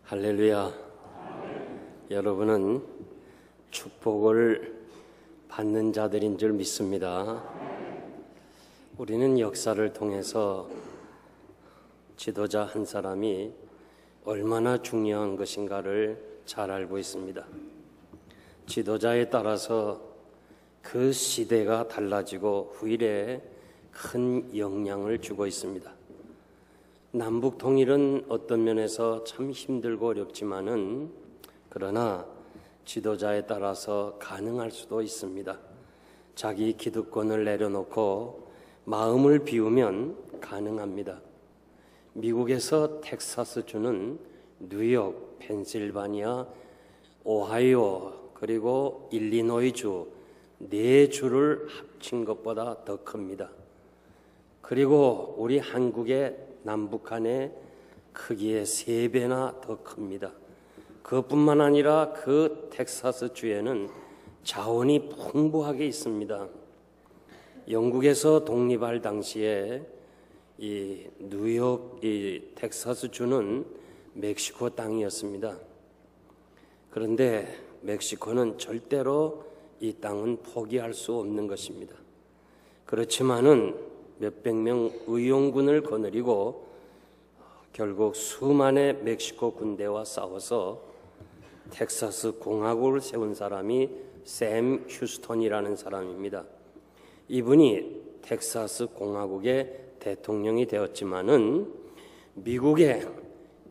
할렐루야. 여러분은 축복을 받는 자들인 줄 믿습니다. 우리는 역사를 통해서 지도자 한 사람이 얼마나 중요한 것인가를 잘 알고 있습니다. 지도자에 따라서 그 시대가 달라지고 후일에 큰 영향을 주고 있습니다. 남북 통일은 어떤 면에서 참 힘들고 어렵지만은 그러나 지도자에 따라서 가능할 수도 있습니다. 자기 기득권을 내려놓고 마음을 비우면 가능합니다. 미국에서 텍사스주는 뉴욕, 펜실바니아, 오하이오 그리고 일리노이주 4주를 합친 것보다 더 큽니다. 그리고 우리 한국의 남북한의 크기의 3배나 더 큽니다. 그것뿐만 아니라 그 텍사스 주에는 자원이 풍부하게 있습니다. 영국에서 독립할 당시에 이 뉴욕, 이 텍사스 주는 멕시코 땅이었습니다. 그런데 멕시코는 절대로 이 땅은 포기할 수 없는 것입니다. 그렇지만은 몇백 명 의용군을 거느리고 결국 수만의 멕시코 군대와 싸워서 텍사스 공화국을 세운 사람이 샘 휴스턴이라는 사람입니다. 이분이 텍사스 공화국의 대통령이 되었지만은 미국의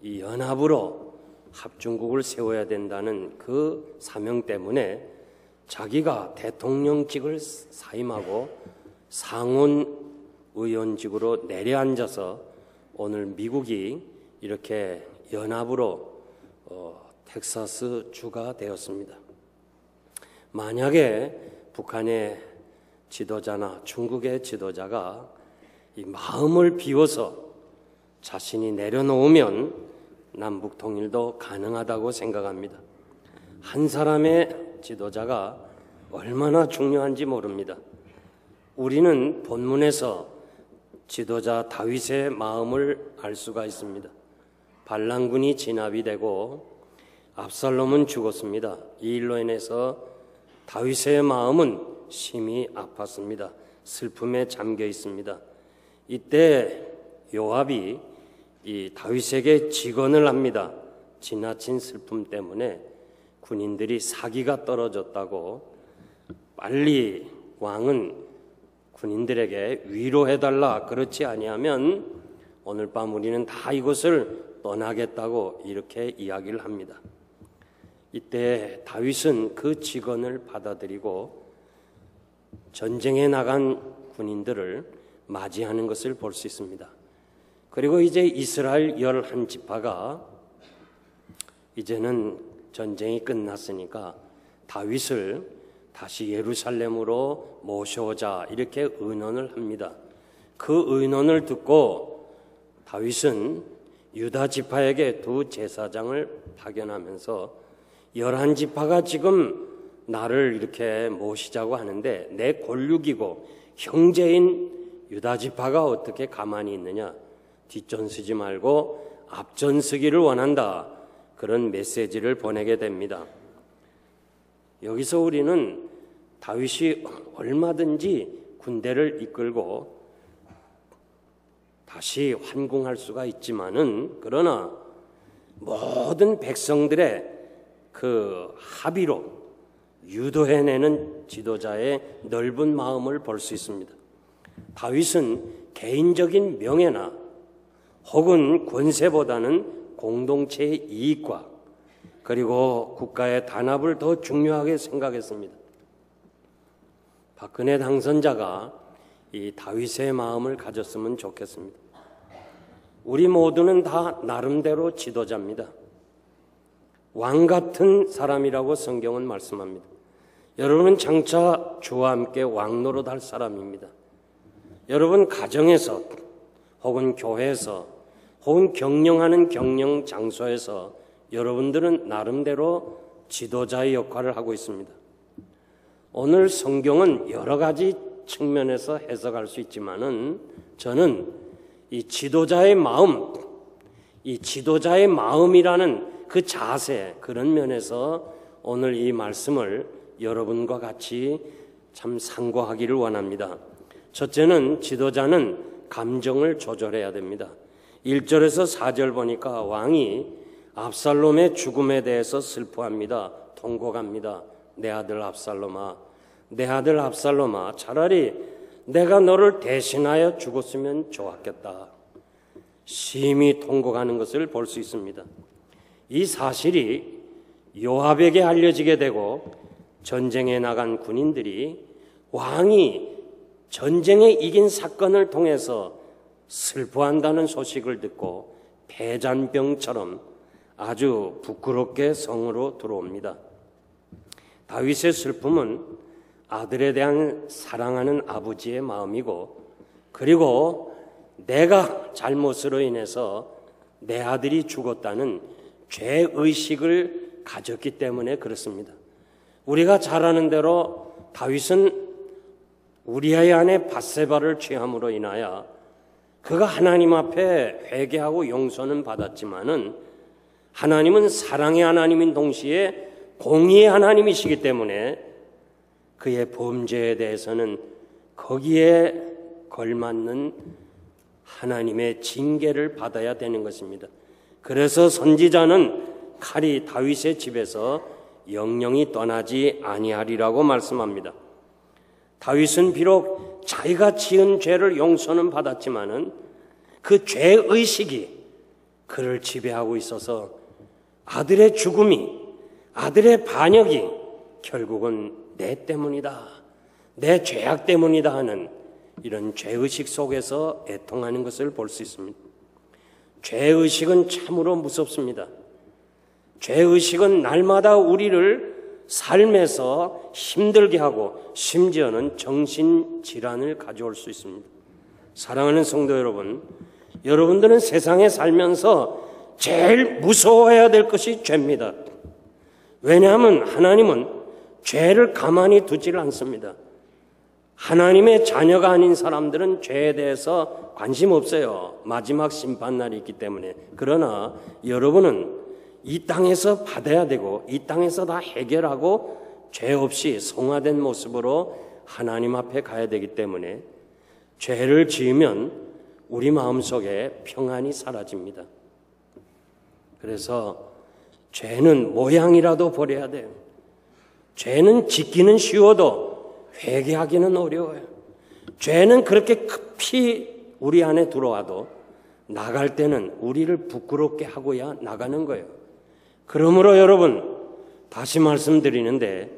이 연합으로 합중국을 세워야 된다는 그 사명 때문에 자기가 대통령직을 사임하고 상원 의원직으로 내려앉아서 오늘 미국이 이렇게 연합으로 텍사스 주가 되었습니다. 만약에 북한의 지도자나 중국의 지도자가 이 마음을 비워서 자신이 내려놓으면 남북 통일도 가능하다고 생각합니다. 한 사람의 지도자가 얼마나 중요한지 모릅니다. 우리는 본문에서 지도자 다윗의 마음을 알 수가 있습니다. 반란군이 진압이 되고 압살롬은 죽었습니다. 이 일로 인해서 다윗의 마음은 심히 아팠습니다. 슬픔에 잠겨 있습니다. 이때 요압이 이 다윗에게 직언을 합니다. 지나친 슬픔 때문에 군인들이 사기가 떨어졌다고 빨리 왕은 군인들에게 위로해달라. 그렇지 아니하면 오늘 밤 우리는 다 이곳을 떠나겠다고 이렇게 이야기를 합니다. 이때 다윗은 그 직언을 받아들이고 전쟁에 나간 군인들을 맞이하는 것을 볼 수 있습니다. 그리고 이제 이스라엘 11지파가 이제는 전쟁이 끝났으니까 다윗을 다시 예루살렘으로 모셔오자 이렇게 의논을 합니다. 그 의논을 듣고 다윗은 유다 지파에게 2 제사장을 파견하면서 11지파가 지금 나를 이렇게 모시자고 하는데 내 골육이고 형제인 유다 지파가 어떻게 가만히 있느냐. 뒷전 서지 말고 앞전 서기를 원한다. 그런 메시지를 보내게 됩니다. 여기서 우리는 다윗이 얼마든지 군대를 이끌고 다시 환궁할 수가 있지만은 그러나 모든 백성들의 그 합의로 유도해내는 지도자의 넓은 마음을 볼 수 있습니다. 다윗은 개인적인 명예나 혹은 권세보다는 공동체의 이익과 그리고 국가의 단합을 더 중요하게 생각했습니다. 박근혜 당선자가 이 다윗의 마음을 가졌으면 좋겠습니다. 우리 모두는 다 나름대로 지도자입니다. 왕 같은 사람이라고 성경은 말씀합니다. 여러분은 장차 주와 함께 왕 노릇할 사람입니다. 여러분 가정에서 혹은 교회에서 혹은 경영하는 경영 장소에서 여러분들은 나름대로 지도자의 역할을 하고 있습니다. 오늘 성경은 여러 가지 측면에서 해석할 수 있지만은 저는 이 지도자의 마음, 이 지도자의 마음이라는 그 자세, 그런 면에서 오늘 이 말씀을 여러분과 같이 참 상고하기를 원합니다. 첫째는 지도자는 감정을 조절해야 됩니다. 1절에서 4절 보니까 왕이 압살롬의 죽음에 대해서 슬퍼합니다. 통곡합니다. 내 아들 압살롬아, 내 아들 압살롬아, 차라리 내가 너를 대신하여 죽었으면 좋았겠다. 심히 통곡하는 것을 볼 수 있습니다. 이 사실이 요압에게 알려지게 되고 전쟁에 나간 군인들이 왕이 전쟁에 이긴 사건을 통해서 슬퍼한다는 소식을 듣고 패잔병처럼 아주 부끄럽게 성으로 들어옵니다. 다윗의 슬픔은 아들에 대한 사랑하는 아버지의 마음이고, 그리고 내가 잘못으로 인해서 내 아들이 죽었다는 죄의식을 가졌기 때문에 그렇습니다. 우리가 잘 아는 대로 다윗은 우리아의 아내 밧세바를 취함으로 인하여 그가 하나님 앞에 회개하고 용서는 받았지만은 하나님은 사랑의 하나님인 동시에 공의의 하나님이시기 때문에 그의 범죄에 대해서는 거기에 걸맞는 하나님의 징계를 받아야 되는 것입니다. 그래서 선지자는 칼이 다윗의 집에서 영영이 떠나지 아니하리라고 말씀합니다. 다윗은 비록 자기가 지은 죄를 용서는 받았지만은 그 죄의식이 그를 지배하고 있어서 아들의 죽음이, 아들의 반역이 결국은 내 때문이다, 내 죄악 때문이다 하는 이런 죄의식 속에서 애통하는 것을 볼 수 있습니다. 죄의식은 참으로 무섭습니다. 죄의식은 날마다 우리를 삶에서 힘들게 하고 심지어는 정신질환을 가져올 수 있습니다. 사랑하는 성도 여러분, 여러분들은 세상에 살면서 제일 무서워해야 될 것이 죄입니다. 왜냐하면 하나님은 죄를 가만히 두지를 않습니다. 하나님의 자녀가 아닌 사람들은 죄에 대해서 관심 없어요. 마지막 심판날이 있기 때문에. 그러나 여러분은 이 땅에서 받아야 되고 이 땅에서 다 해결하고 죄 없이 성화된 모습으로 하나님 앞에 가야 되기 때문에 죄를 지으면 우리 마음속에 평안이 사라집니다. 그래서 죄는 모양이라도 버려야 돼요. 죄는 짓기는 쉬워도 회개하기는 어려워요. 죄는 그렇게 급히 우리 안에 들어와도 나갈 때는 우리를 부끄럽게 하고야 나가는 거예요. 그러므로 여러분, 다시 말씀드리는데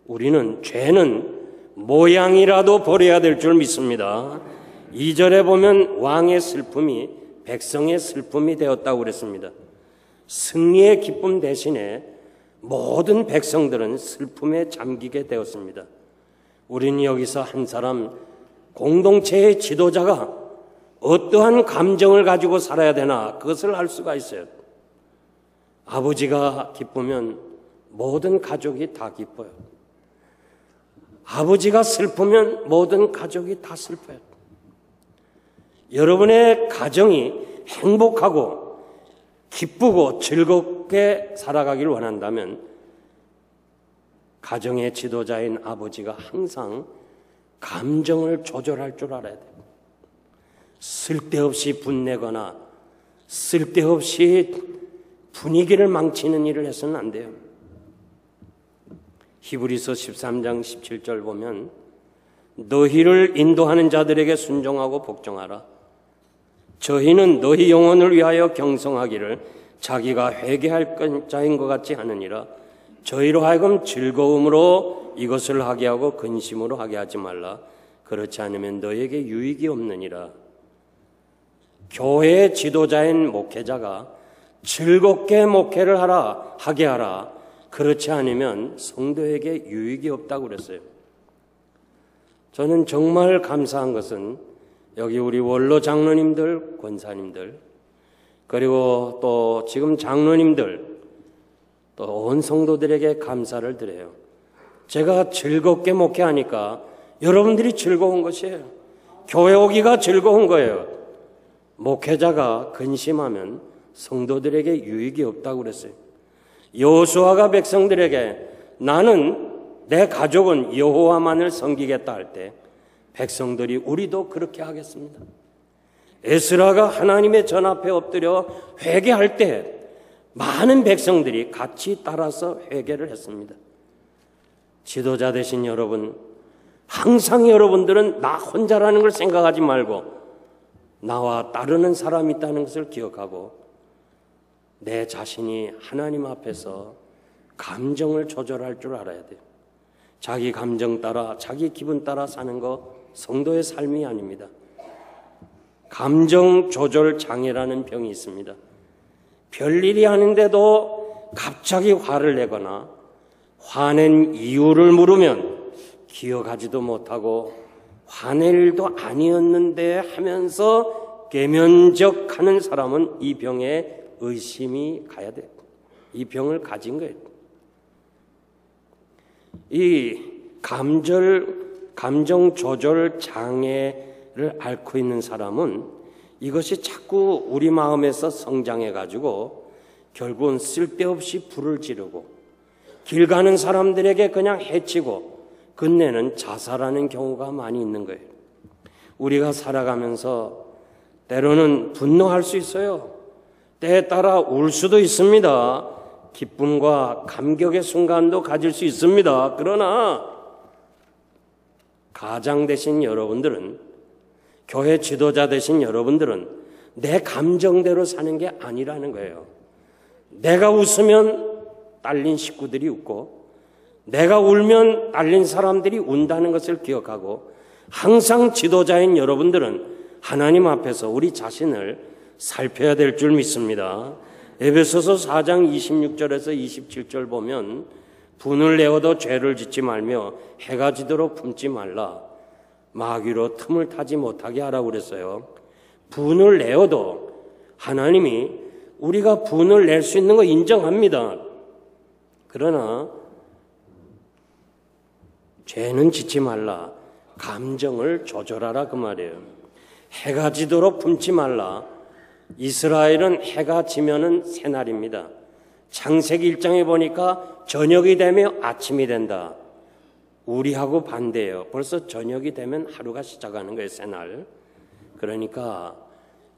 우리는 죄는 모양이라도 버려야 될 줄 믿습니다. 2절에 보면 왕의 슬픔이 백성의 슬픔이 되었다고 그랬습니다. 승리의 기쁨 대신에 모든 백성들은 슬픔에 잠기게 되었습니다. 우리는 여기서 한 사람, 공동체의 지도자가 어떠한 감정을 가지고 살아야 되나 그것을 알 수가 있어요. 아버지가 기쁘면 모든 가족이 다 기뻐요. 아버지가 슬프면 모든 가족이 다 슬퍼요. 여러분의 가정이 행복하고 기쁘고 즐겁게 살아가기를 원한다면 가정의 지도자인 아버지가 항상 감정을 조절할 줄 알아야 돼요. 쓸데없이 분내거나 쓸데없이 분위기를 망치는 일을 해서는 안 돼요. 히브리서 13장 17절 보면 너희를 인도하는 자들에게 순종하고 복종하라. 저희는 너희 영혼을 위하여 경성하기를 자기가 회개할 자인 것 같이 하느니라. 저희로 하여금 즐거움으로 이것을 하게 하고 근심으로 하게 하지 말라. 그렇지 않으면 너희에게 유익이 없느니라. 교회의 지도자인 목회자가 즐겁게 목회를 하게 하라. 그렇지 않으면 성도에게 유익이 없다고 그랬어요. 저는 정말 감사한 것은 여기 우리 원로 장로님들, 권사님들, 그리고 또 지금 장로님들, 또 온 성도들에게 감사를 드려요. 제가 즐겁게 목회하니까 여러분들이 즐거운 것이에요. 교회 오기가 즐거운 거예요. 목회자가 근심하면 성도들에게 유익이 없다고 그랬어요. 여호수아가 백성들에게 나는 내 가족은 여호와만을 섬기겠다 할 때 백성들이 우리도 그렇게 하겠습니다. 에스라가 하나님의 전 앞에 엎드려 회개할 때 많은 백성들이 같이 따라서 회개를 했습니다. 지도자 되신 여러분, 항상 여러분들은 나 혼자라는 걸 생각하지 말고 나와 따르는 사람이 있다는 것을 기억하고 내 자신이 하나님 앞에서 감정을 조절할 줄 알아야 돼요. 자기 감정 따라, 자기 기분 따라 사는 거 성도의 삶이 아닙니다. 감정 조절 장애라는 병이 있습니다. 별일이 아닌데도 갑자기 화를 내거나 화낸 이유를 물으면 기억하지도 못하고 화낼 일도 아니었는데 하면서 계면적하는 사람은 이 병에 의심이 가야 돼요. 이 병을 가진 거예요. 이 감정 조절 장애를 앓고 있는 사람은 이것이 자꾸 우리 마음에서 성장해 가지고 결국은 쓸데없이 불을 지르고 길 가는 사람들에게 그냥 해치고 끝내는 자살하는 경우가 많이 있는 거예요. 우리가 살아가면서 때로는 분노할 수 있어요. 때에 따라 울 수도 있습니다. 기쁨과 감격의 순간도 가질 수 있습니다. 그러나 가장 되신 여러분들은, 교회 지도자 되신 여러분들은 내 감정대로 사는 게 아니라는 거예요. 내가 웃으면 딸린 식구들이 웃고 내가 울면 딸린 사람들이 운다는 것을 기억하고 항상 지도자인 여러분들은 하나님 앞에서 우리 자신을 살펴야 될 줄 믿습니다. 에베소서 4장 26절에서 27절 보면 분을 내어도 죄를 짓지 말며 해가 지도록 품지 말라. 마귀로 틈을 타지 못하게 하라고 그랬어요. 분을 내어도 하나님이 우리가 분을 낼 수 있는 거 인정합니다. 그러나 죄는 짓지 말라. 감정을 조절하라 그 말이에요. 해가 지도록 품지 말라. 이스라엘은 해가 지면은 새날입니다. 창세기 1장에 보니까 저녁이 되며 아침이 된다. 우리하고 반대예요. 벌써 저녁이 되면 하루가 시작하는 거예요, 새날. 그러니까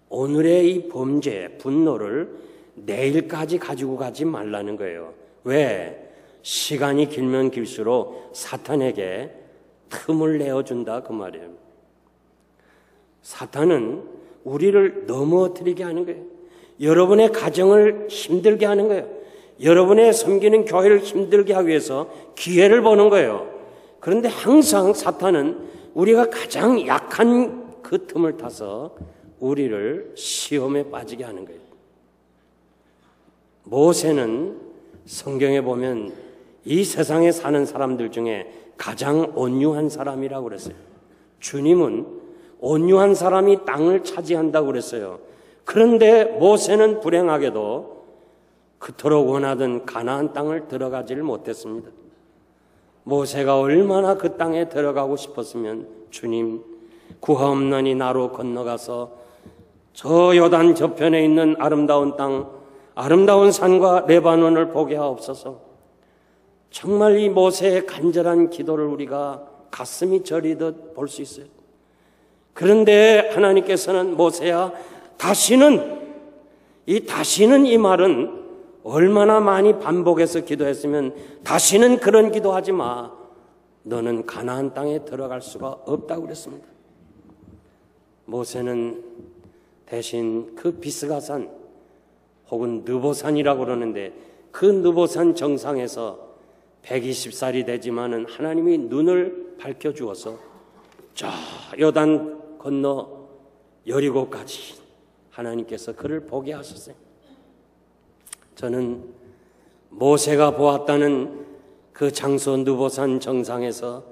오늘의 이 범죄, 분노를 내일까지 가지고 가지 말라는 거예요. 왜? 시간이 길면 길수록 사탄에게 틈을 내어준다 그 말이에요. 사탄은 우리를 넘어뜨리게 하는 거예요. 여러분의 가정을 힘들게 하는 거예요. 여러분의 섬기는 교회를 힘들게 하기 위해서 기회를 보는 거예요. 그런데 항상 사탄은 우리가 가장 약한 그 틈을 타서 우리를 시험에 빠지게 하는 거예요. 모세는 성경에 보면 이 세상에 사는 사람들 중에 가장 온유한 사람이라고 그랬어요. 주님은 온유한 사람이 땅을 차지한다고 그랬어요. 그런데 모세는 불행하게도 그토록 원하던 가나안 땅을 들어가지를 못했습니다. 모세가 얼마나 그 땅에 들어가고 싶었으면 주님 구하옵나니 나로 건너가서 저 요단 저편에 있는 아름다운 땅, 아름다운 산과 레바논을 보게 하옵소서. 정말 이 모세의 간절한 기도를 우리가 가슴이 저리듯 볼 수 있어요. 그런데 하나님께서는 모세야 다시는 이 말은 얼마나 많이 반복해서 기도했으면 다시는 그런 기도하지 마. 너는 가나안 땅에 들어갈 수가 없다고 그랬습니다. 모세는 대신 그 비스가산 혹은 느보산이라고 그러는데 그 느보산 정상에서 120살이 되지만은 하나님이 눈을 밝혀주어서 저 요단 건너 여리고까지 하나님께서 그를 보게 하셨어요. 저는 모세가 보았다는 그 장소 느보산 정상에서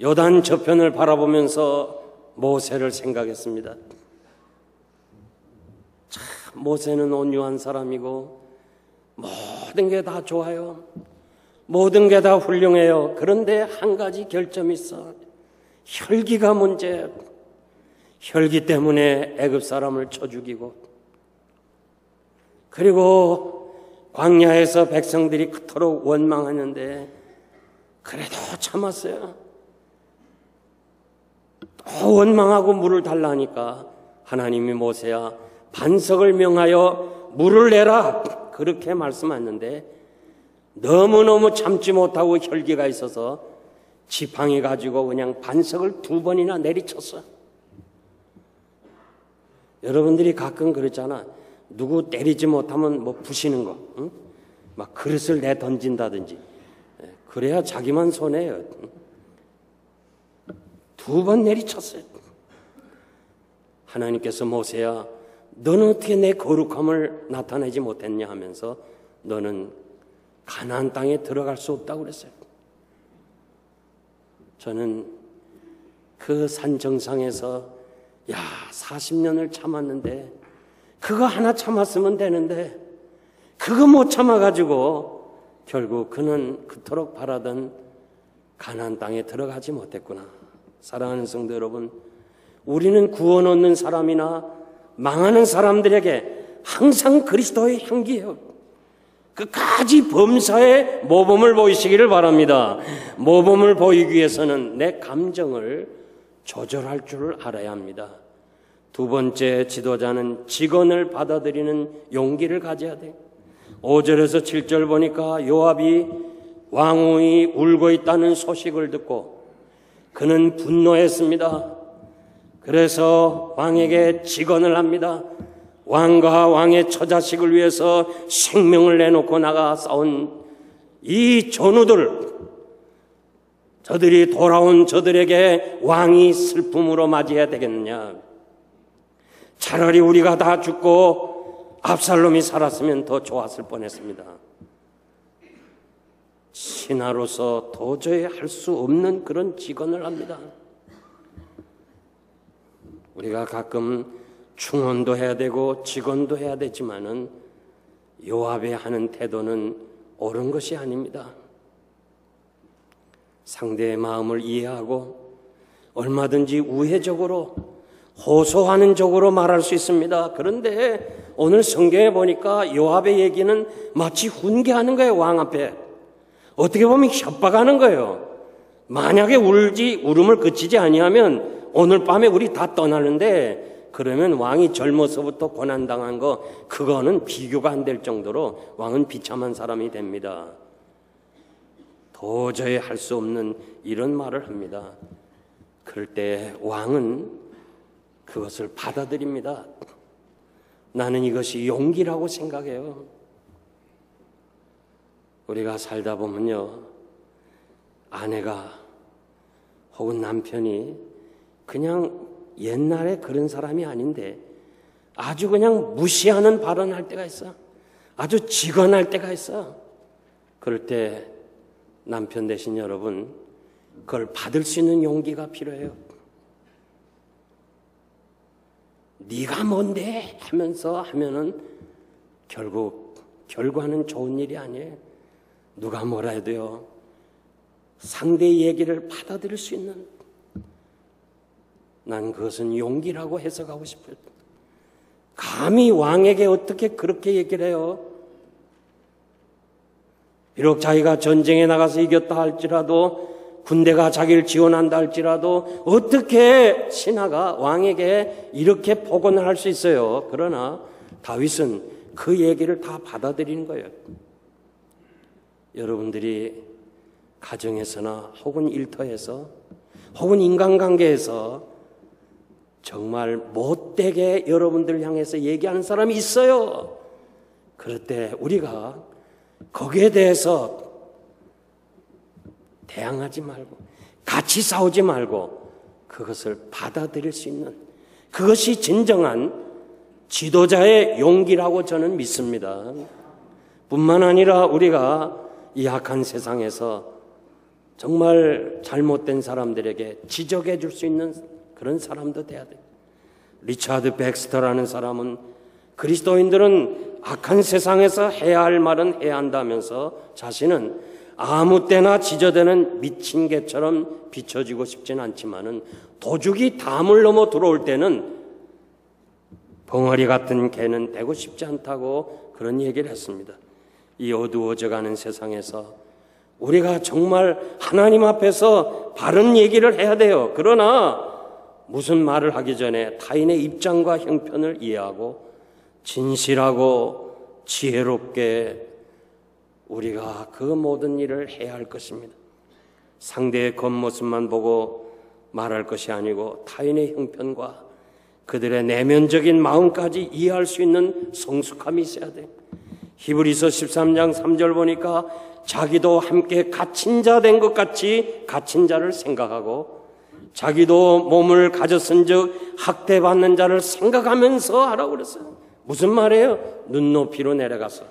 요단 저편을 바라보면서 모세를 생각했습니다. 참 모세는 온유한 사람이고 모든 게 다 좋아요. 모든 게 다 훌륭해요. 그런데 한 가지 결점이 있어. 혈기가 문제예요. 혈기 때문에 애굽 사람을 쳐 죽이고 그리고 광야에서 백성들이 그토록 원망하는데 그래도 참았어요. 또 원망하고 물을 달라니까 하나님이 모세야 반석을 명하여 물을 내라 그렇게 말씀하셨는데 너무너무 참지 못하고 혈기가 있어서 지팡이 가지고 그냥 반석을 2번이나 내리쳤어. 여러분들이 가끔 그랬잖아. 누구 때리지 못하면 뭐 부시는 거, 응? 막 그릇을 내 던진다든지. 그래야 자기만 손해요. 2번 내리쳤어요. 하나님께서 모세야 너는 어떻게 내 거룩함을 나타내지 못했냐 하면서 너는 가나안 땅에 들어갈 수 없다고 그랬어요. 저는 그 산 정상에서 40년을 참았는데 그거 하나 참았으면 되는데 그거 못 참아가지고 결국 그는 그토록 바라던 가나안 땅에 들어가지 못했구나. 사랑하는 성도 여러분, 우리는 구원 얻는 사람이나 망하는 사람들에게 항상 그리스도의 향기예요. 끝까지 범사에 모범을 보이시기를 바랍니다. 모범을 보이기 위해서는 내 감정을 조절할 줄 알아야 합니다. 2번째, 지도자는 직언을 받아들이는 용기를 가져야 돼요. 5절에서 7절 보니까 요압이 왕이 울고 있다는 소식을 듣고 그는 분노했습니다. 그래서 왕에게 직언을 합니다. 왕과 왕의 처자식을 위해서 생명을 내놓고 나가 싸운 이 전우들, 저들이 돌아온 저들에게 왕이 슬픔으로 맞이해야 되겠느냐. 차라리 우리가 다 죽고 압살롬이 살았으면 더 좋았을 뻔했습니다. 신하로서 도저히 할 수 없는 그런 직언을 합니다. 우리가 가끔 충언도 해야 되고 직언도 해야 되지만은 요압의 하는 태도는 옳은 것이 아닙니다. 상대의 마음을 이해하고 얼마든지 우회적으로 호소하는 쪽으로 말할 수 있습니다. 그런데 오늘 성경에 보니까 요압의 얘기는 마치 훈계하는 거예요. 왕 앞에 어떻게 보면 협박하는 거예요. 만약에 울음을 그치지 아니하면 오늘 밤에 우리 다 떠나는데, 그러면 왕이 젊어서부터 고난당한 거 그거는 비교가 안 될 정도로 왕은 비참한 사람이 됩니다. 도저히 할 수 없는 이런 말을 합니다. 그럴 때 왕은 그것을 받아들입니다. 나는 이것이 용기라고 생각해요. 우리가 살다 보면요, 아내가 혹은 남편이 그냥 옛날에 그런 사람이 아닌데 아주 그냥 무시하는 발언할 때가 있어. 아주 직언할 때가 있어. 그럴 때 남편 되신 여러분, 그걸 받을 수 있는 용기가 필요해요. 네가 뭔데 하면서 하면은 결과는 좋은 일이 아니에요. 누가 뭐라 해도요, 상대의 얘기를 받아들일 수 있는, 난 그것은 용기라고 해석하고 싶어요. 감히 왕에게 어떻게 그렇게 얘기를 해요? 비록 자기가 전쟁에 나가서 이겼다 할지라도, 군대가 자기를 지원한다 할지라도 어떻게 신하가 왕에게 이렇게 폭언을 할 수 있어요? 그러나 다윗은 그 얘기를 다 받아들이는 거예요. 여러분들이 가정에서나 혹은 일터에서 혹은 인간관계에서 정말 못되게 여러분들 향해서 얘기하는 사람이 있어요. 그럴 때 우리가 거기에 대해서 대항하지 말고 같이 싸우지 말고 그것을 받아들일 수 있는, 그것이 진정한 지도자의 용기라고 저는 믿습니다. 뿐만 아니라 우리가 이 악한 세상에서 정말 잘못된 사람들에게 지적해 줄 수 있는 그런 사람도 돼야 돼요. 리차드 백스터라는 사람은 그리스도인들은 악한 세상에서 해야 할 말은 해야 한다면서 자신은 아무 때나 지저대는 미친 개처럼 비춰지고 싶지는 않지만은 도둑이 담을 넘어 들어올 때는 벙어리 같은 개는 되고 싶지 않다고 그런 얘기를 했습니다. 이 어두워져가는 세상에서 우리가 정말 하나님 앞에서 바른 얘기를 해야 돼요. 그러나 무슨 말을 하기 전에 타인의 입장과 형편을 이해하고 진실하고 지혜롭게 우리가 그 모든 일을 해야 할 것입니다. 상대의 겉모습만 보고 말할 것이 아니고 타인의 형편과 그들의 내면적인 마음까지 이해할 수 있는 성숙함이 있어야 돼요. 히브리서 13장 3절 보니까 자기도 함께 갇힌 자 된 것 같이 갇힌 자를 생각하고 자기도 몸을 가졌은즉 학대받는 자를 생각하면서 하라고 그랬어요. 무슨 말이에요? 눈높이로 내려가서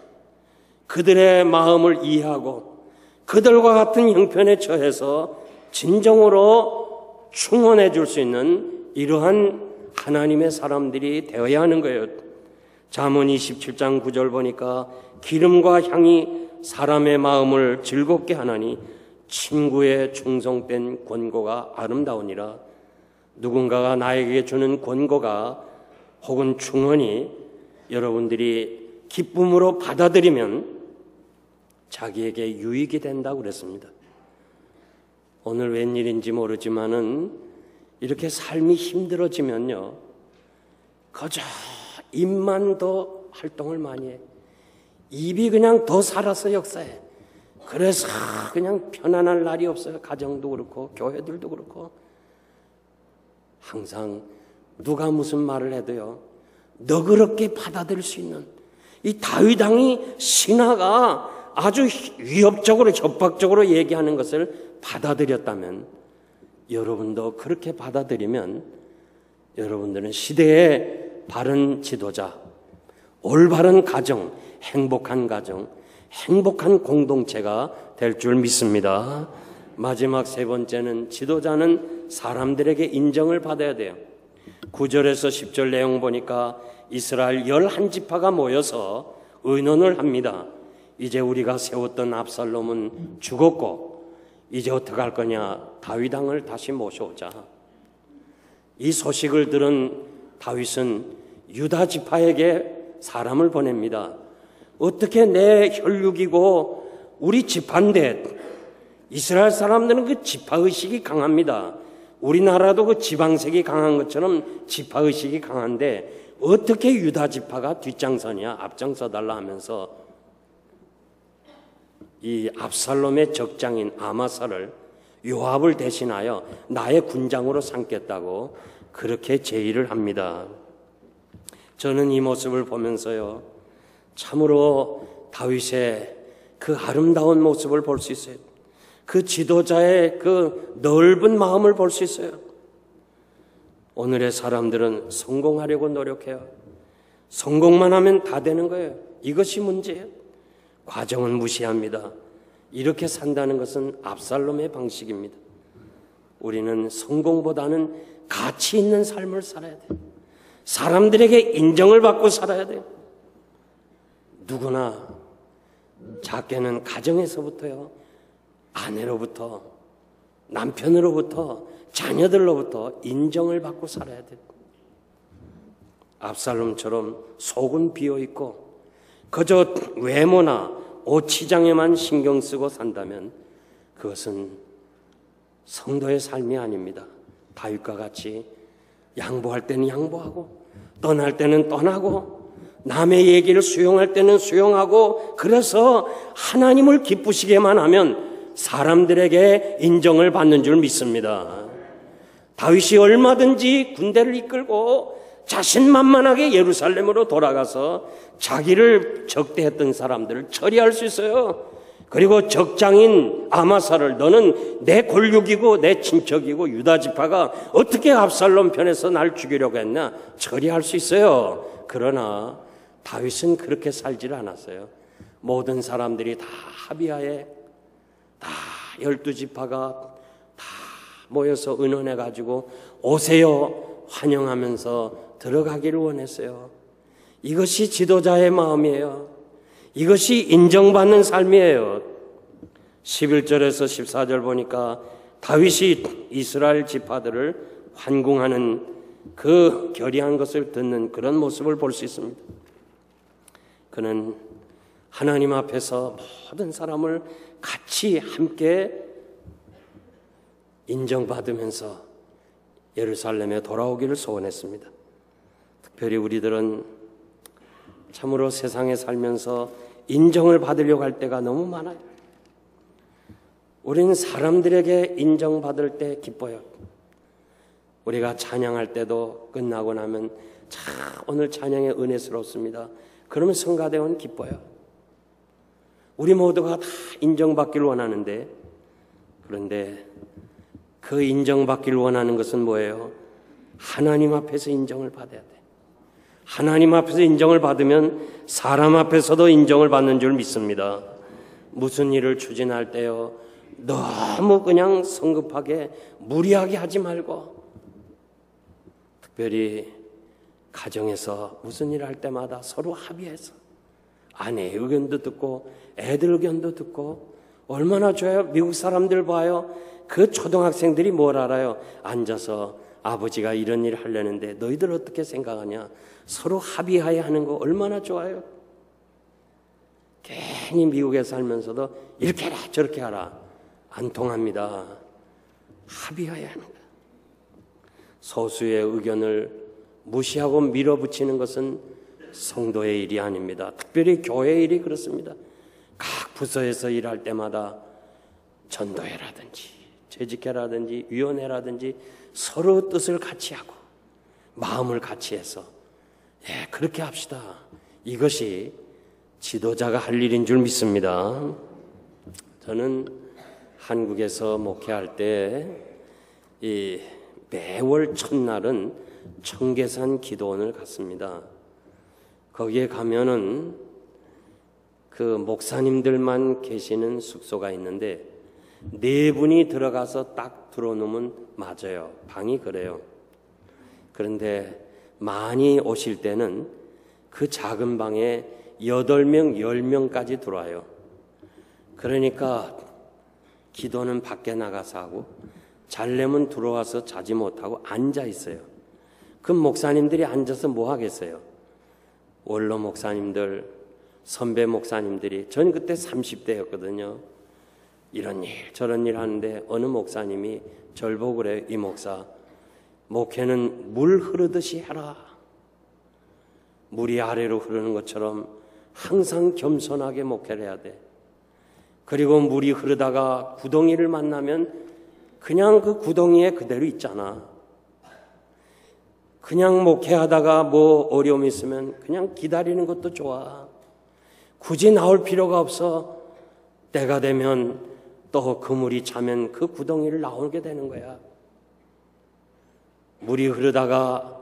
그들의 마음을 이해하고 그들과 같은 형편에 처해서 진정으로 충원해 줄 수 있는 이러한 하나님의 사람들이 되어야 하는 거예요. 잠언 27장 9절 보니까 기름과 향이 사람의 마음을 즐겁게 하나니 친구의 충성된 권고가 아름다우니라. 누군가가 나에게 주는 권고가 혹은 충언이 여러분들이 기쁨으로 받아들이면 자기에게 유익이 된다고 그랬습니다. 오늘 웬일인지 모르지만은 이렇게 삶이 힘들어지면요, 그저 입만 더 활동을 많이 해. 입이 그냥 더 살아서 역사해. 그래서 그냥 편안할 날이 없어요. 가정도 그렇고 교회들도 그렇고. 항상 누가 무슨 말을 해도요, 너그럽게 받아들일 수 있는 이 다윗 왕이 신하가 아주 위협적으로 협박적으로 얘기하는 것을 받아들였다면, 여러분도 그렇게 받아들이면 여러분들은 시대의 바른 지도자, 올바른 가정, 행복한 공동체가 될 줄 믿습니다. 마지막 세 번째는 지도자는 사람들에게 인정을 받아야 돼요. 9절에서 10절 내용 보니까 이스라엘 11지파가 모여서 의논을 합니다. 이제 우리가 세웠던 압살롬은 죽었고 이제 어떻게 할 거냐? 다윗 왕을 다시 모셔오자. 이 소식을 들은 다윗은 유다 지파에게 사람을 보냅니다. 어떻게 내 혈육이고 우리 지파인데, 이스라엘 사람들은 그 지파의식이 강합니다. 우리나라도 그 지방색이 강한 것처럼 지파의식이 강한데 어떻게 유다 지파가 뒷장서냐, 앞장서달라 하면서 이 압살롬의 적장인 아마사를 요압을 대신하여 나의 군장으로 삼겠다고 그렇게 제의를 합니다. 저는 이 모습을 보면서요, 참으로 다윗의 그 아름다운 모습을 볼 수 있어요. 그 지도자의 그 넓은 마음을 볼 수 있어요. 오늘의 사람들은 성공하려고 노력해요. 성공만 하면 다 되는 거예요. 이것이 문제예요. 과정은 무시합니다. 이렇게 산다는 것은 압살롬의 방식입니다. 우리는 성공보다는 가치 있는 삶을 살아야 돼요. 사람들에게 인정을 받고 살아야 돼요. 누구나 작게는 가정에서부터요, 아내로부터, 남편으로부터, 자녀들로부터 인정을 받고 살아야 돼요. 압살롬처럼 속은 비어있고 그저 외모나 옷 치장에만 신경 쓰고 산다면 그것은 성도의 삶이 아닙니다. 다윗과 같이 양보할 때는 양보하고 떠날 때는 떠나고 남의 얘기를 수용할 때는 수용하고, 그래서 하나님을 기쁘시게만 하면 사람들에게 인정을 받는 줄 믿습니다. 다윗이 얼마든지 군대를 이끌고 자신만만하게 예루살렘으로 돌아가서 자기를 적대했던 사람들을 처리할 수 있어요. 그리고 적장인 아마사를 너는 내 골육이고 내 친척이고 유다 지파가 어떻게 압살롬 편에서 날 죽이려고 했냐, 처리할 수 있어요. 그러나 다윗은 그렇게 살지를 않았어요. 모든 사람들이 다 합의하에 다 12지파가 다 모여서 의논해가지고 오세요 환영하면서 들어가기를 원했어요. 이것이 지도자의 마음이에요. 이것이 인정받는 삶이에요. 11절에서 14절 보니까 다윗이 이스라엘 지파들을 환궁하는 그 결의한 것을 듣는 그런 모습을 볼 수 있습니다. 그는 하나님 앞에서 모든 사람을 같이 함께 인정받으면서 예루살렘에 돌아오기를 소원했습니다. 특별히 우리들은 참으로 세상에 살면서 인정을 받으려고 할 때가 너무 많아요. 우리는 사람들에게 인정받을 때 기뻐요. 우리가 찬양할 때도 끝나고 나면 참 오늘 찬양이 은혜스럽습니다. 그러면 성가대원 기뻐요. 우리 모두가 다 인정받기를 원하는데, 그런데 그 인정받기를 원하는 것은 뭐예요? 하나님 앞에서 인정을 받아야 돼. 하나님 앞에서 인정을 받으면 사람 앞에서도 인정을 받는 줄 믿습니다. 무슨 일을 추진할 때요, 너무 그냥 성급하게 무리하게 하지 말고, 특별히 가정에서 무슨 일을 할 때마다 서로 합의해서 아내의 의견도 듣고 애들 의견도 듣고, 얼마나 좋아요. 미국 사람들 봐요. 그 초등학생들이 뭘 알아요? 앉아서 아버지가 이런 일 하려는데 너희들 어떻게 생각하냐? 서로 합의하여 하는 거 얼마나 좋아요. 괜히 미국에 살면서도 이렇게 해라 저렇게 하라 안 통합니다. 합의하여 하는 거예요. 소수의 의견을 무시하고 밀어붙이는 것은 성도의 일이 아닙니다. 특별히 교회의 일이 그렇습니다. 각 부서에서 일할 때마다 전도회라든지 재직회라든지 위원회라든지 서로 뜻을 같이 하고 마음을 같이 해서 그렇게 합시다. 이것이 지도자가 할 일인 줄 믿습니다. 저는 한국에서 목회할 때 이 매월 첫날은 청계산 기도원을 갔습니다. 거기에 가면은 그 목사님들만 계시는 숙소가 있는데 4분이 들어가서 딱 들어놓으면 맞아요. 방이 그래요. 그런데 많이 오실 때는 그 작은 방에 8명, 10명까지 들어와요. 그러니까 기도는 밖에 나가서 하고 자려면 들어와서 자지 못하고 앉아 있어요. 그 목사님들이 앉아서 뭐 하겠어요? 원로 목사님들, 선배 목사님들이, 전 그때 30대였거든요. 이런 일 저런 일 하는데 어느 목사님이 절 보고 그래요. 이 목사, 목회는 물 흐르듯이 해라. 물이 아래로 흐르는 것처럼 항상 겸손하게 목회를 해야 돼. 그리고 물이 흐르다가 구덩이를 만나면 그냥 그 구덩이에 그대로 있잖아. 그냥 목회하다가 뭐 어려움이 있으면 그냥 기다리는 것도 좋아. 굳이 나올 필요가 없어. 때가 되면 또 그 물이 차면 그 구덩이를 나오게 되는 거야. 물이 흐르다가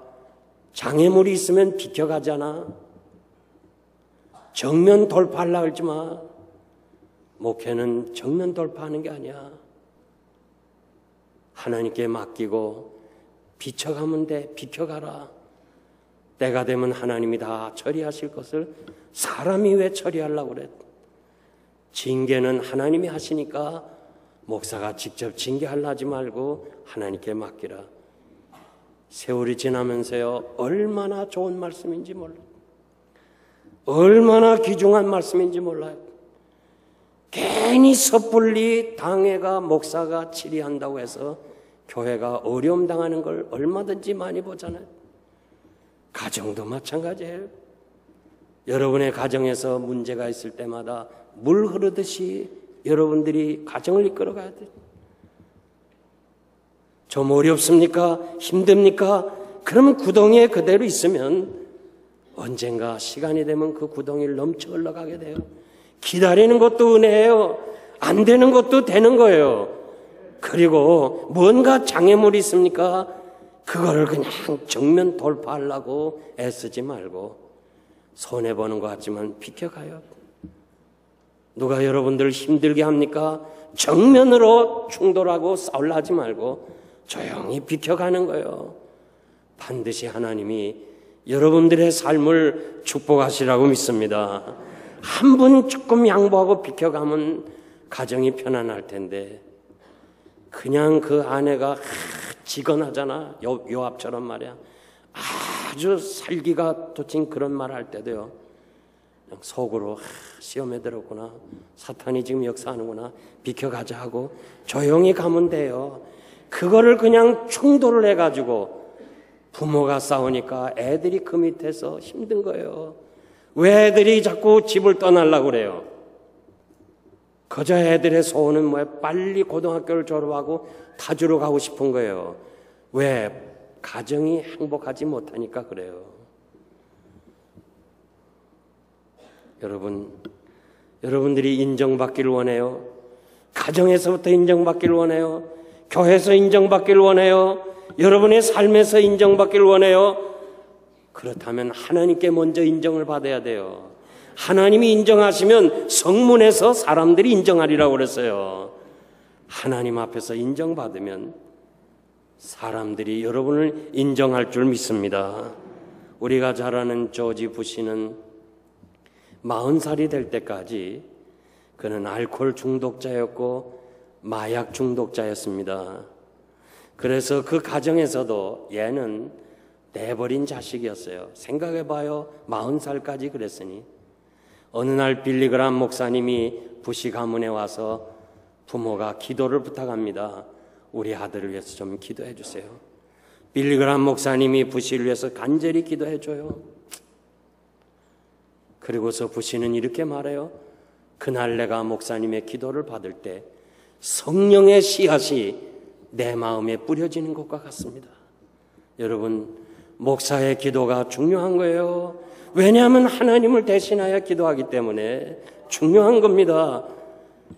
장애물이 있으면 비켜가잖아. 정면 돌파하려고 하지 마. 목회는 정면 돌파하는 게 아니야. 하나님께 맡기고 비춰가면 돼. 비켜가라. 때가 되면 하나님이 다 처리하실 것을 사람이 왜 처리하려고 그래? 징계는 하나님이 하시니까 목사가 직접 징계하려 하지 말고 하나님께 맡기라. 세월이 지나면서요, 얼마나 좋은 말씀인지 몰라요. 얼마나 귀중한 말씀인지 몰라요. 괜히 섣불리 당회가 목사가 질의한다고 해서 교회가 어려움 당하는 걸 얼마든지 많이 보잖아요. 가정도 마찬가지예요. 여러분의 가정에서 문제가 있을 때마다 물 흐르듯이 여러분들이 가정을 이끌어가야 돼요. 좀 어렵습니까? 힘듭니까? 그럼 구덩이에 그대로 있으면 언젠가 시간이 되면 그 구덩이를 넘쳐 흘러가게 돼요. 기다리는 것도 은혜예요. 안 되는 것도 되는 거예요. 그리고 뭔가 장애물이 있습니까? 그걸 그냥 정면 돌파하려고 애쓰지 말고 손해보는 것 같지만 비켜가요. 누가 여러분들을 힘들게 합니까? 정면으로 충돌하고 싸우려 하지 말고 조용히 비켜가는 거예요. 반드시 하나님이 여러분들의 삶을 축복하시라고 믿습니다. 한 분 조금 양보하고 비켜가면 가정이 편안할 텐데 그냥 그 아내가 지건하잖아. 요압처럼 말이야. 아주 살기가 도친 그런 말 할 때도요. 그냥 속으로 시험에 들었구나, 사탄이 지금 역사하는구나, 비켜가자 하고 조용히 가면 돼요. 그거를 그냥 충돌을 해가지고 부모가 싸우니까 애들이 그 밑에서 힘든 거예요. 왜 애들이 자꾸 집을 떠나려고 그래요? 그저 애들의 소원은 뭐예요? 빨리 고등학교를 졸업하고 타주로 가고 싶은 거예요. 왜? 가정이 행복하지 못하니까 그래요. 여러분들이 인정받기를 원해요? 가정에서부터 인정받기를 원해요? 교회에서 인정받기를 원해요? 여러분의 삶에서 인정받기를 원해요? 그렇다면 하나님께 먼저 인정을 받아야 돼요. 하나님이 인정하시면 성문에서 사람들이 인정하리라고 그랬어요. 하나님 앞에서 인정받으면 사람들이 여러분을 인정할 줄 믿습니다. 우리가 잘 아는 조지 부시는 40살이 될 때까지 그는 알코올 중독자였고 마약 중독자였습니다. 그래서 그 가정에서도 얘는 내버린 자식이었어요. 생각해봐요. 40살까지 그랬으니. 어느 날 빌리그람 목사님이 부시 가문에 와서 부모가 기도를 부탁합니다. 우리 아들을 위해서 좀 기도해 주세요. 빌리그람 목사님이 부시를 위해서 간절히 기도해 줘요. 그리고서 부시는 이렇게 말해요. 그날 내가 목사님의 기도를 받을 때 성령의 씨앗이 내 마음에 뿌려지는 것과 같습니다. 여러분, 목사의 기도가 중요한 거예요. 왜냐하면 하나님을 대신하여 기도하기 때문에 중요한 겁니다.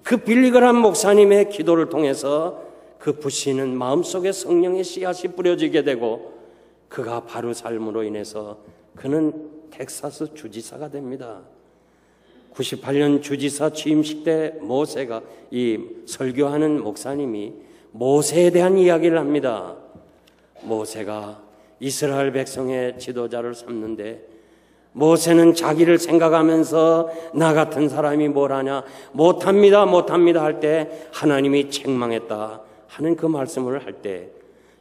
그 빌리그람 목사님의 기도를 통해서 그 부시는 마음속에 성령의 씨앗이 뿌려지게 되고 그가 바로 삶으로 인해서 그는 텍사스 주지사가 됩니다. 98년 주지사 취임식 때 모세가 이 설교하는 목사님이 모세에 대한 이야기를 합니다. 모세가 이스라엘 백성의 지도자를 삼는데 모세는 자기를 생각하면서 나 같은 사람이 뭘 하냐, 못합니다 할 때 하나님이 책망했다 하는 그 말씀을 할 때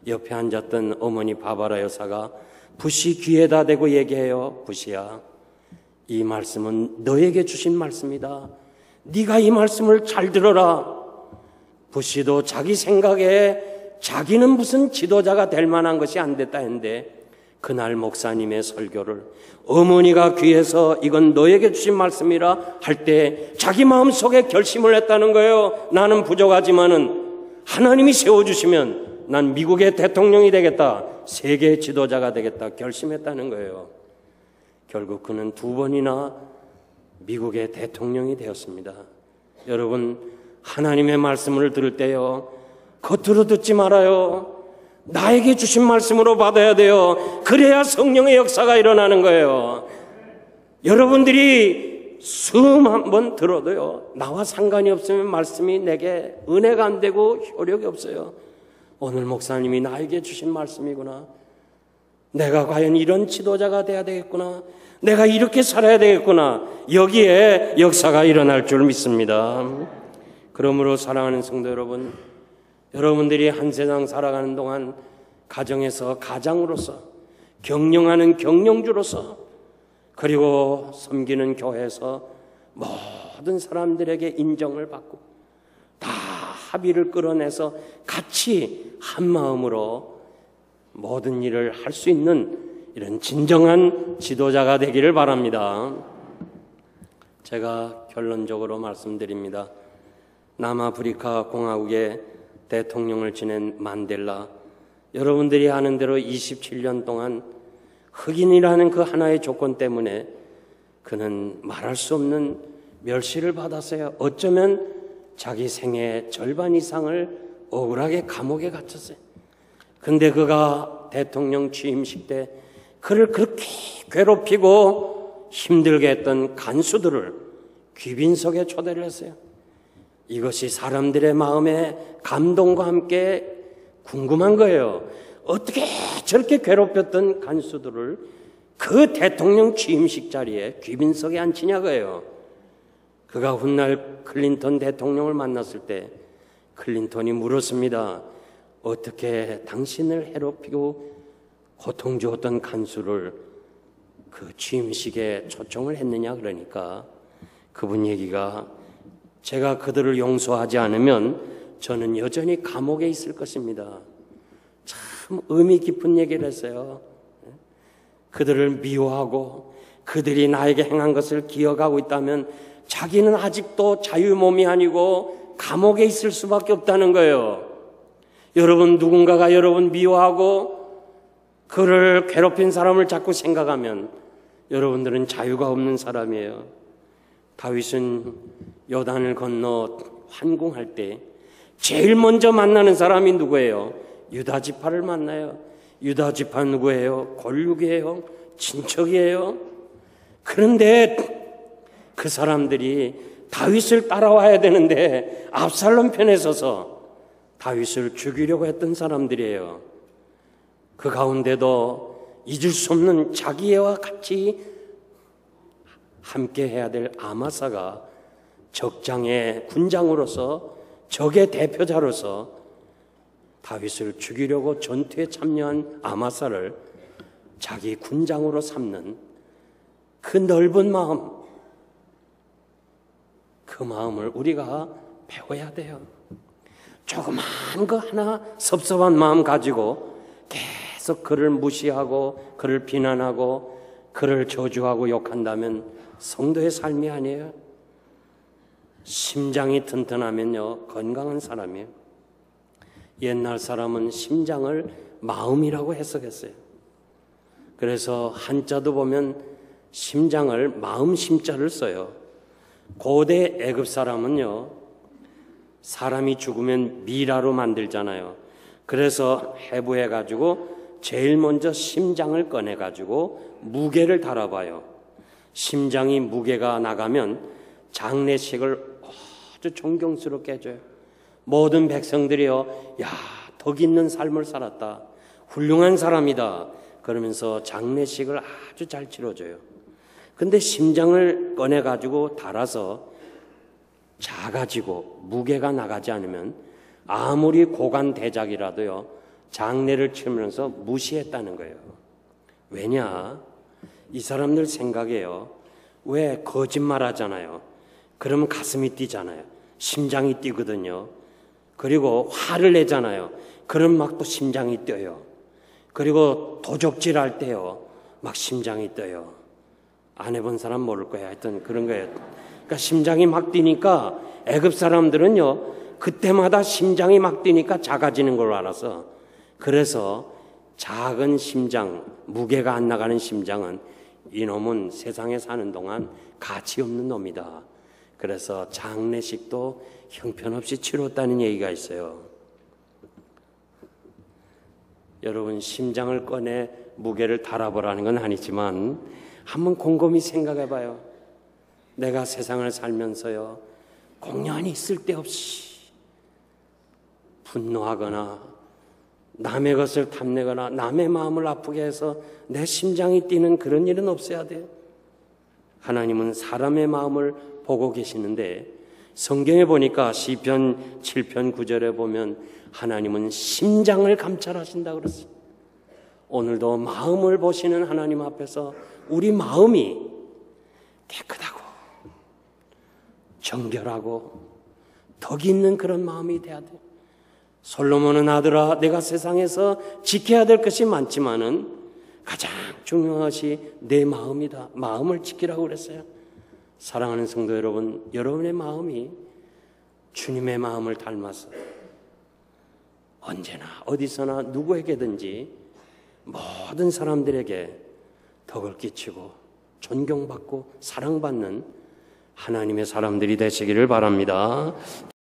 옆에 앉았던 어머니 바바라 여사가 부시 귀에다 대고 얘기해요. 부시야, 이 말씀은 너에게 주신 말씀이다. 네가 이 말씀을 잘 들어라. 부시도 자기 생각에 자기는 무슨 지도자가 될 만한 것이 안 됐다 했는데 그날 목사님의 설교를 어머니가 귀에서 이건 너에게 주신 말씀이라 할 때 자기 마음속에 결심을 했다는 거예요. 나는 부족하지만은 하나님이 세워주시면 난 미국의 대통령이 되겠다, 세계의 지도자가 되겠다 결심했다는 거예요. 결국 그는 2번이나 미국의 대통령이 되었습니다. 여러분, 하나님의 말씀을 들을 때요, 겉으로 듣지 말아요. 나에게 주신 말씀으로 받아야 돼요. 그래야 성령의 역사가 일어나는 거예요. 여러분들이 수음 한번 들어도요, 나와 상관이 없으면 말씀이 내게 은혜가 안 되고 효력이 없어요. 오늘 목사님이 나에게 주신 말씀이구나. 내가 과연 이런 지도자가 돼야 되겠구나. 내가 이렇게 살아야 되겠구나. 여기에 역사가 일어날 줄 믿습니다. 그러므로 사랑하는 성도 여러분, 여러분들이 한 세상 살아가는 동안 가정에서 가장으로서, 경영하는 경영주로서, 그리고 섬기는 교회에서 모든 사람들에게 인정을 받고 다 합의를 끌어내서 같이 한 마음으로 모든 일을 할 수 있는 이런 진정한 지도자가 되기를 바랍니다. 제가 결론적으로 말씀드립니다. 남아프리카 공화국의 대통령을 지낸 만델라, 여러분들이 아는 대로 27년 동안 흑인이라는 그 하나의 조건 때문에 그는 말할 수 없는 멸시를 받았어요. 어쩌면 자기 생애의 절반 이상을 억울하게 감옥에 갇혔어요. 근데 그가 대통령 취임식 때 그를 그렇게 괴롭히고 힘들게 했던 간수들을 귀빈석에 초대를 했어요. 이것이 사람들의 마음에 감동과 함께 궁금한 거예요. 어떻게 저렇게 괴롭혔던 간수들을 그 대통령 취임식 자리에 귀빈석에 앉히냐고요. 그가 훗날 클린턴 대통령을 만났을 때 클린턴이 물었습니다. 어떻게 당신을 해롭히고 고통 주었던 간수를 그 취임식에 초청을 했느냐 그러니까 그분 얘기가 제가 그들을 용서하지 않으면 저는 여전히 감옥에 있을 것입니다. 참 의미 깊은 얘기를 했어요. 그들을 미워하고 그들이 나에게 행한 것을 기억하고 있다면 자기는 아직도 자유 몸이 아니고 감옥에 있을 수밖에 없다는 거예요. 여러분 누군가가 여러분 미워하고 그를 괴롭힌 사람을 자꾸 생각하면 여러분들은 자유가 없는 사람이에요. 다윗은 요단을 건너 환궁할 때 제일 먼저 만나는 사람이 누구예요? 유다 지파를 만나요. 유다 지파 누구예요? 골육이에요? 친척이에요? 그런데 그 사람들이 다윗을 따라와야 되는데 압살롬 편에 서서 다윗을 죽이려고 했던 사람들이에요. 그 가운데도 잊을 수 없는 자기와 같이 함께 해야 될 아마사가 적장의 군장으로서 적의 대표자로서 다윗을 죽이려고 전투에 참여한 아마사를 자기 군장으로 삼는 그 넓은 마음, 그 마음을 우리가 배워야 돼요. 조그만 거 하나 섭섭한 마음 가지고 계속 그를 무시하고 그를 비난하고 그를 저주하고 욕한다면 성도의 삶이 아니에요. 심장이 튼튼하면요 건강한 사람이에요. 옛날 사람은 심장을 마음이라고 해석했어요. 그래서 한자도 보면 심장을 마음 심자를 써요. 고대 애굽 사람은요 사람이 죽으면 미라로 만들잖아요. 그래서 해부해가지고 제일 먼저 심장을 꺼내가지고 무게를 달아봐요. 심장이 무게가 나가면 장례식을 아주 존경스럽게 해줘요. 모든 백성들이요, 야, 덕 있는 삶을 살았다, 훌륭한 사람이다 그러면서 장례식을 아주 잘 치러줘요. 근데 심장을 꺼내가지고 달아서 작아지고 무게가 나가지 않으면 아무리 고관 대작이라도요 장례를 치르면서 무시했다는 거예요. 왜냐? 이 사람들 생각해요. 왜 거짓말하잖아요. 그러면 가슴이 뛰잖아요. 심장이 뛰거든요. 그리고 화를 내잖아요. 그럼 막 또 심장이 뛰어요. 그리고 도적질할 때요 막 심장이 뛰어요. 안 해본 사람 모를 거야. 하여튼 그런 거예요. 그러니까 심장이 막 뛰니까 애굽 사람들은요 그때마다 심장이 막 뛰니까 작아지는 걸 알아서, 그래서 작은 심장, 무게가 안 나가는 심장은 이놈은 세상에 사는 동안 가치 없는 놈이다. 그래서 장례식도 형편없이 치렀다는 얘기가 있어요. 여러분 심장을 꺼내 무게를 달아보라는 건 아니지만 한번 곰곰이 생각해 봐요. 내가 세상을 살면서요 공연히 쓸데없이 분노하거나 남의 것을 탐내거나 남의 마음을 아프게 해서 내 심장이 뛰는 그런 일은 없어야 돼요. 하나님은 사람의 마음을 보고 계시는데 성경에 보니까 시편 7편 9절에 보면 하나님은 심장을 감찰하신다고 그랬어요. 오늘도 마음을 보시는 하나님 앞에서 우리 마음이 깨끗하고 정결하고 덕 있는 그런 마음이 돼야 돼요. 솔로몬은 아들아 내가 세상에서 지켜야 될 것이 많지만은 가장 중요한 것이 내 마음이다. 마음을 지키라고 그랬어요. 사랑하는 성도 여러분, 여러분의 마음이 주님의 마음을 닮아서 언제나 어디서나 누구에게든지 모든 사람들에게 덕을 끼치고 존경받고 사랑받는 하나님의 사람들이 되시기를 바랍니다.